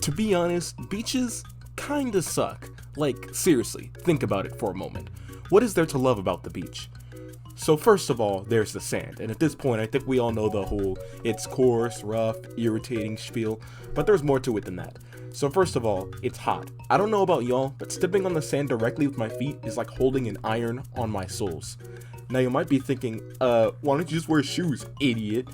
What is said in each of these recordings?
To be honest, beaches kinda suck. Like, seriously, think about it for a moment. What is there to love about the beach? So first of all, there's the sand, and at this point I think we all know the whole it's coarse, rough, irritating spiel, but there's more to it than that. So first of all, it's hot. I don't know about y'all, but stepping on the sand directly with my feet is like holding an iron on my soles. Now you might be thinking, why don't you just wear shoes, idiot?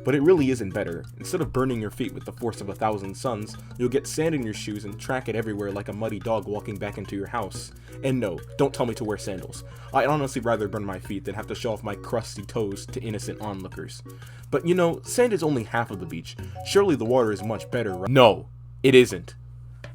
But it really isn't better. Instead of burning your feet with the force of 1,000 suns, you'll get sand in your shoes and track it everywhere like a muddy dog walking back into your house. And no, don't tell me to wear sandals. I'd honestly rather burn my feet than have to show off my crusty toes to innocent onlookers. But you know, sand is only half of the beach. Surely the water is much better, right? No, it isn't.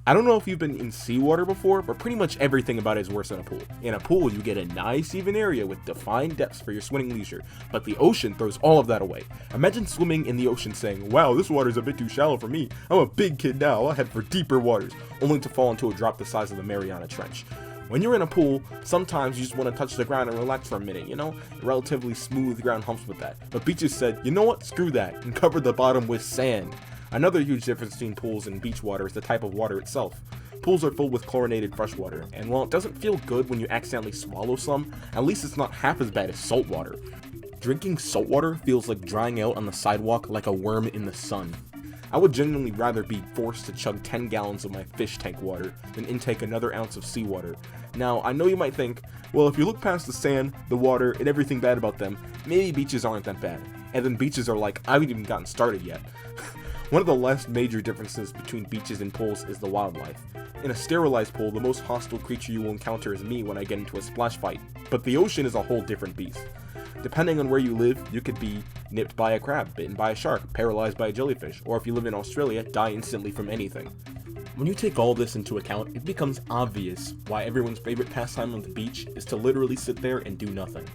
I don't know if you've been in seawater before, but pretty much everything about it is worse than a pool. In a pool, you get a nice even area with defined depths for your swimming leisure, but the ocean throws all of that away. Imagine swimming in the ocean saying, wow, this water's a bit too shallow for me. I'm a big kid now, I'll head for deeper waters, only to fall into a drop the size of the Mariana Trench. When you're in a pool, sometimes you just want to touch the ground and relax for a minute, you know? Relatively smooth ground helps with that. But beaches said, you know what, screw that, and covered the bottom with sand. Another huge difference between pools and beach water is the type of water itself. Pools are filled with chlorinated fresh water, and while it doesn't feel good when you accidentally swallow some, at least it's not half as bad as salt water. Drinking salt water feels like drying out on the sidewalk like a worm in the sun. I would genuinely rather be forced to chug 10 gallons of my fish tank water than intake another ounce of seawater. Now, I know you might think, well, if you look past the sand, the water, and everything bad about them, maybe beaches aren't that bad. And then beaches are like, I haven't even gotten started yet. One of the last major differences between beaches and pools is the wildlife. In a sterilized pool, the most hostile creature you will encounter is me when I get into a splash fight. But the ocean is a whole different beast. Depending on where you live, you could be nipped by a crab, bitten by a shark, paralyzed by a jellyfish, or if you live in Australia, die instantly from anything. When you take all this into account, it becomes obvious why everyone's favorite pastime on the beach is to literally sit there and do nothing.